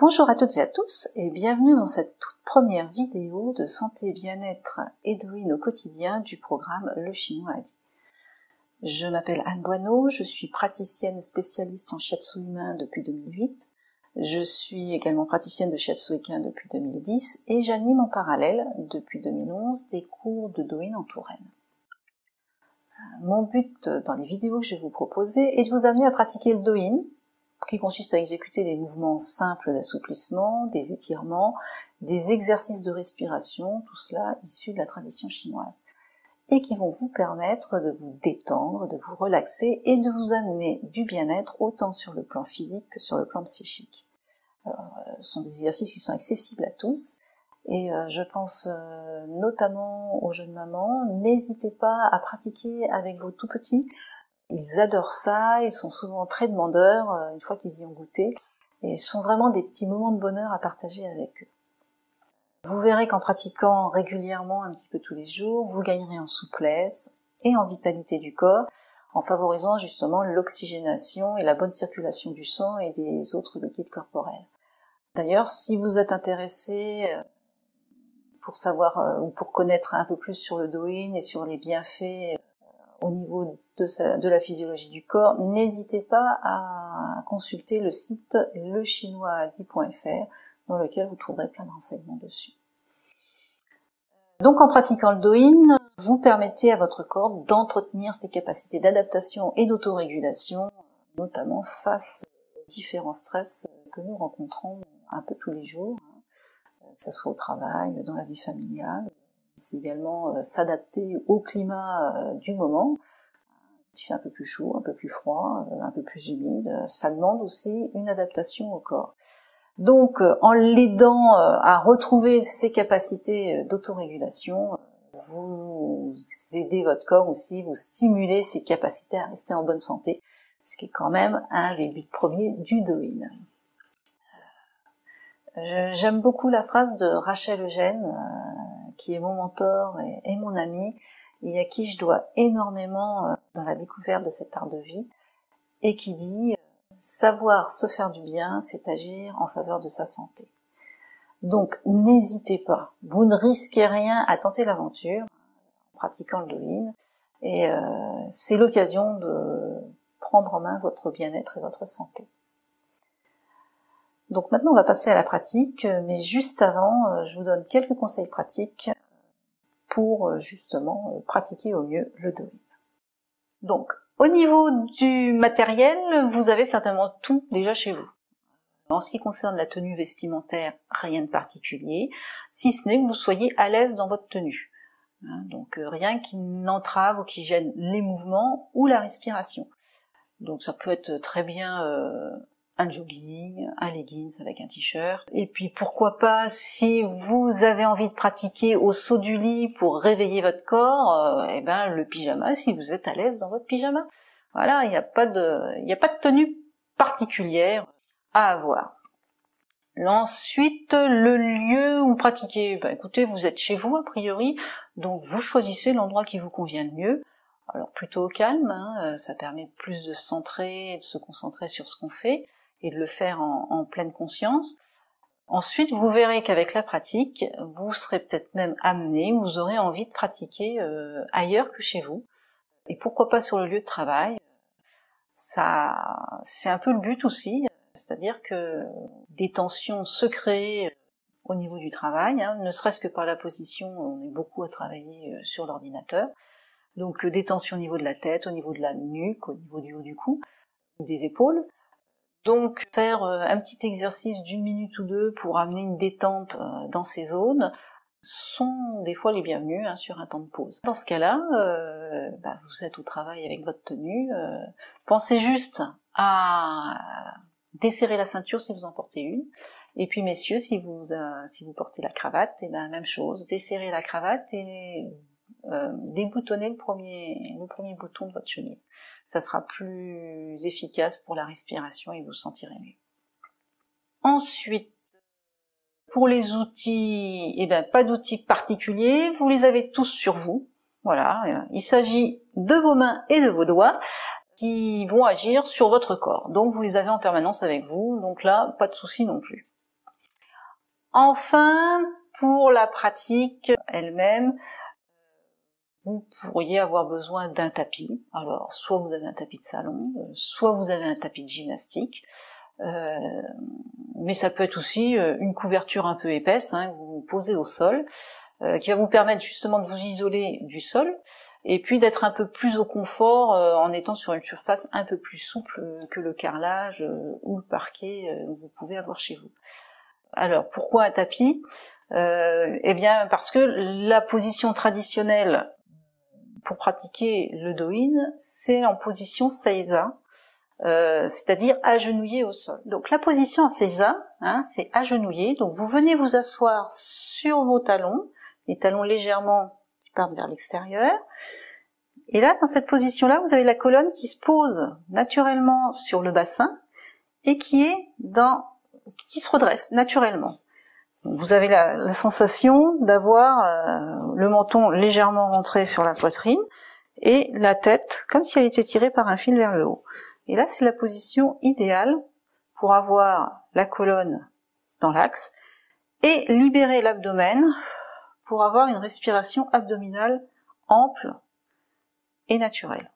Bonjour à toutes et à tous et bienvenue dans cette toute première vidéo de santé, bien-être et Douyin au quotidien du programme Le Chinois a dit. Je m'appelle Anne Boineau, je suis praticienne spécialiste en shiatsu humain depuis 2008. Je suis également praticienne de shiatsu équin depuis 2010 et j'anime en parallèle depuis 2011 des cours de Douyin en Touraine. Mon but dans les vidéos que je vais vous proposer est de vous amener à pratiquer le Douyin, qui consiste à exécuter des mouvements simples d'assouplissement, des étirements, des exercices de respiration, tout cela issu de la tradition chinoise, et qui vont vous permettre de vous détendre, de vous relaxer et de vous amener du bien-être autant sur le plan physique que sur le plan psychique. Alors, ce sont des exercices qui sont accessibles à tous, et je pense notamment aux jeunes mamans. N'hésitez pas à pratiquer avec vos tout petits. Ils adorent ça, ils sont souvent très demandeurs une fois qu'ils y ont goûté, et ce sont vraiment des petits moments de bonheur à partager avec eux. Vous verrez qu'en pratiquant régulièrement un petit peu tous les jours, vous gagnerez en souplesse et en vitalité du corps, en favorisant justement l'oxygénation et la bonne circulation du sang et des autres liquides corporels. D'ailleurs, si vous êtes intéressé pour savoir ou pour connaître un peu plus sur le Douyin et sur les bienfaits au niveau de la physiologie du corps, n'hésitez pas à consulter le site lechinoisadi.fr dans lequel vous trouverez plein de renseignements dessus. Donc en pratiquant le Douyin, vous permettez à votre corps d'entretenir ses capacités d'adaptation et d'autorégulation, notamment face aux différents stress que nous rencontrons un peu tous les jours, que ce soit au travail, dans la vie familiale. C'est également s'adapter au climat du moment. Il fait un peu plus chaud, un peu plus froid, un peu plus humide. Ça demande aussi une adaptation au corps. Donc, en l'aidant à retrouver ses capacités d'autorégulation, vous aidez votre corps aussi, vous stimulez ses capacités à rester en bonne santé, ce qui est quand même un des buts premiers du Douyin. J'aime beaucoup la phrase de Rachel Eugène, qui est mon mentor et mon amie, et à qui je dois énormément dans la découverte de cet art de vie, et qui dit « Savoir se faire du bien, c'est agir en faveur de sa santé ». Donc n'hésitez pas, vous ne risquez rien à tenter l'aventure en pratiquant le Douyin, et c'est l'occasion de prendre en main votre bien-être et votre santé. Donc maintenant on va passer à la pratique, mais juste avant, je vous donne quelques conseils pratiques pour justement pratiquer au mieux le Douyin. Donc, au niveau du matériel, vous avez certainement tout déjà chez vous. En ce qui concerne la tenue vestimentaire, rien de particulier, si ce n'est que vous soyez à l'aise dans votre tenue. Donc rien qui n'entrave ou qui gêne les mouvements ou la respiration. Donc ça peut être très bien un jogging, un leggings avec un t-shirt. Et puis pourquoi pas, si vous avez envie de pratiquer au saut du lit pour réveiller votre corps, le pyjama, si vous êtes à l'aise dans votre pyjama. Voilà, il n'y a pas de tenue particulière à avoir. Ensuite, le lieu où pratiquer, écoutez, vous êtes chez vous a priori, donc vous choisissez l'endroit qui vous convient le mieux. Alors plutôt au calme, ça permet plus de se centrer et de se concentrer sur ce qu'on fait, et de le faire en pleine conscience. Ensuite, vous verrez qu'avec la pratique, vous serez peut-être même amené, vous aurez envie de pratiquer ailleurs que chez vous. Et pourquoi pas sur le lieu de travail. Ça, c'est un peu le but aussi, c'est-à-dire que des tensions se créent au niveau du travail, ne serait-ce que par la position, on est beaucoup à travailler sur l'ordinateur. Donc des tensions au niveau de la tête, au niveau de la nuque, au niveau du haut du cou, des épaules. Donc faire un petit exercice d'une minute ou deux pour amener une détente dans ces zones sont des fois les bienvenus sur un temps de pause. Dans ce cas-là, vous êtes au travail avec votre tenue, pensez juste à desserrer la ceinture si vous en portez une, et puis messieurs, si vous portez la cravate, même chose, desserrez la cravate et déboutonnez le premier bouton de votre chemise. Ça sera plus efficace pour la respiration et vous sentirez mieux. Ensuite, pour les outils, pas d'outils particuliers, vous les avez tous sur vous. Voilà, il s'agit de vos mains et de vos doigts qui vont agir sur votre corps. Donc vous les avez en permanence avec vous, donc là, pas de souci non plus. Enfin, pour la pratique elle-même, vous pourriez avoir besoin d'un tapis. Alors, soit vous avez un tapis de salon, soit vous avez un tapis de gymnastique. Mais ça peut être aussi une couverture un peu épaisse, hein, que vous posez au sol, qui va vous permettre justement de vous isoler du sol, et puis d'être un peu plus au confort en étant sur une surface un peu plus souple que le carrelage ou le parquet que vous pouvez avoir chez vous. Alors, pourquoi un tapis ? Eh bien, parce que la position traditionnelle pour pratiquer le do-in, c'est en position seiza, c'est-à-dire agenouillé au sol. Donc la position en seiza, hein, c'est agenouillé, donc vous venez vous asseoir sur vos talons, les talons légèrement qui partent vers l'extérieur, et là, dans cette position-là, vous avez la colonne qui se pose naturellement sur le bassin, et qui se redresse naturellement. Vous avez la sensation d'avoir le menton légèrement rentré sur la poitrine et la tête comme si elle était tirée par un fil vers le haut. Et là, c'est la position idéale pour avoir la colonne dans l'axe et libérer l'abdomen pour avoir une respiration abdominale ample et naturelle.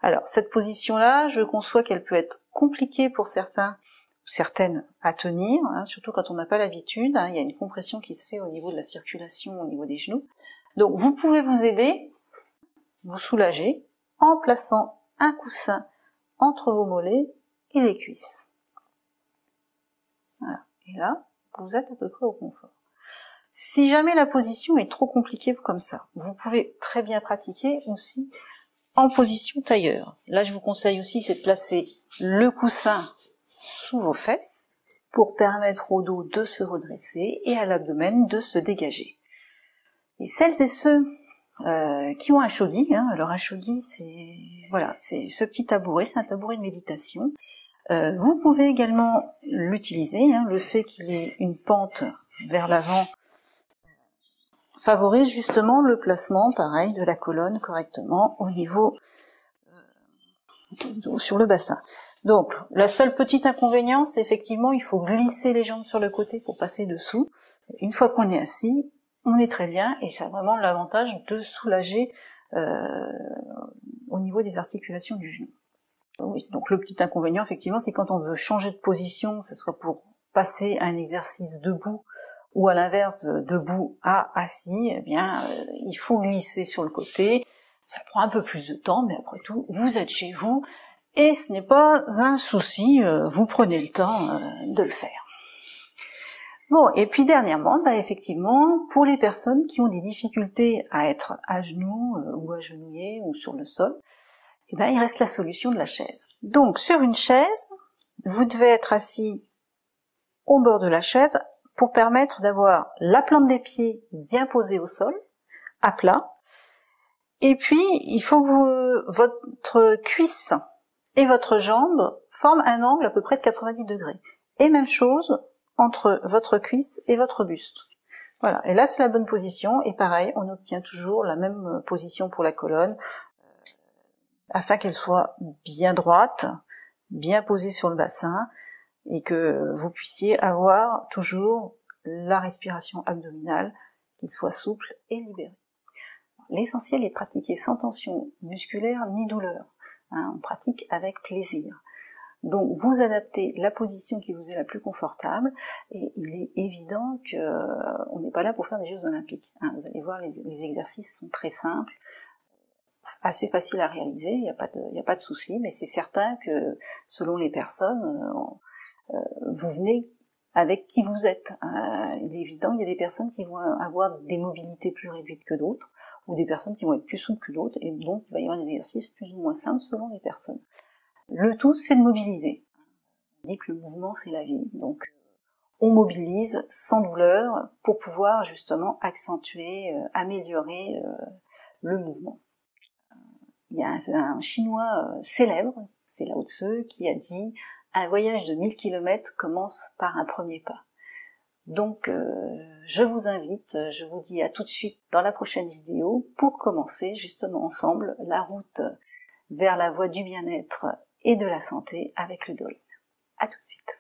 Alors, cette position-là, je conçois qu'elle peut être compliquée pour certaines à tenir, hein, surtout quand on n'a pas l'habitude, hein, il y a une compression qui se fait au niveau de la circulation, au niveau des genoux. Donc vous pouvez vous aider, vous soulager, en plaçant un coussin entre vos mollets et les cuisses. Voilà. Et là, vous êtes à peu près au confort. Si jamais la position est trop compliquée comme ça, vous pouvez très bien pratiquer aussi en position tailleur. Là, je vous conseille aussi, c'est de placer le coussin sous vos fesses pour permettre au dos de se redresser et à l'abdomen de se dégager. Et celles et ceux qui ont un chaudis, hein, alors un chaudis c'est ce petit tabouret, c'est un tabouret de méditation. Vous pouvez également l'utiliser, hein, le fait qu'il ait une pente vers l'avant favorise justement le placement, pareil, de la colonne correctement au niveau sur le bassin. Donc, la seule petite inconvénient, c'est effectivement, il faut glisser les jambes sur le côté pour passer dessous. Une fois qu'on est assis, on est très bien, et ça a vraiment l'avantage de soulager au niveau des articulations du genou. Oui, donc le petit inconvénient, effectivement, c'est quand on veut changer de position, que ce soit pour passer à un exercice debout, ou à l'inverse, de debout à assis, eh bien, il faut glisser sur le côté. Ça prend un peu plus de temps, mais après tout, vous êtes chez vous, et ce n'est pas un souci, vous prenez le temps de le faire. Bon, et puis dernièrement, effectivement, pour les personnes qui ont des difficultés à être à genoux, ou agenouillées, ou sur le sol, il reste la solution de la chaise. Donc, sur une chaise, vous devez être assis au bord de la chaise pour permettre d'avoir la plante des pieds bien posée au sol, à plat, et puis il faut que votre cuisse et votre jambe forment un angle à peu près de 90 degrés. Et même chose entre votre cuisse et votre buste. Voilà, et là c'est la bonne position, et pareil, on obtient toujours la même position pour la colonne, afin qu'elle soit bien droite, bien posée sur le bassin, et que vous puissiez avoir toujours la respiration abdominale, qui soit souple et libérée. L'essentiel est de pratiquer sans tension musculaire ni douleur. Hein, on pratique avec plaisir. Donc vous adaptez la position qui vous est la plus confortable, et il est évident qu'on n'est pas là pour faire des Jeux Olympiques. Hein, vous allez voir, les exercices sont très simples, assez faciles à réaliser, il n'y a pas de souci, mais c'est certain que selon les personnes, vous venez avec qui vous êtes. Il est évident, il y a des personnes qui vont avoir des mobilités plus réduites que d'autres, ou des personnes qui vont être plus souples que d'autres, et donc il va y avoir des exercices plus ou moins simples selon les personnes. Le tout, c'est de mobiliser. On dit que le mouvement, c'est la vie, donc on mobilise sans douleur pour pouvoir justement accentuer, améliorer le mouvement. Il y a un Chinois célèbre, c'est Lao Tzu, qui a dit « Un voyage de 1000 km commence par un premier pas ». Donc je vous invite, je vous dis à tout de suite dans la prochaine vidéo pour commencer justement ensemble la route vers la voie du bien-être et de la santé avec le do-in. À tout de suite.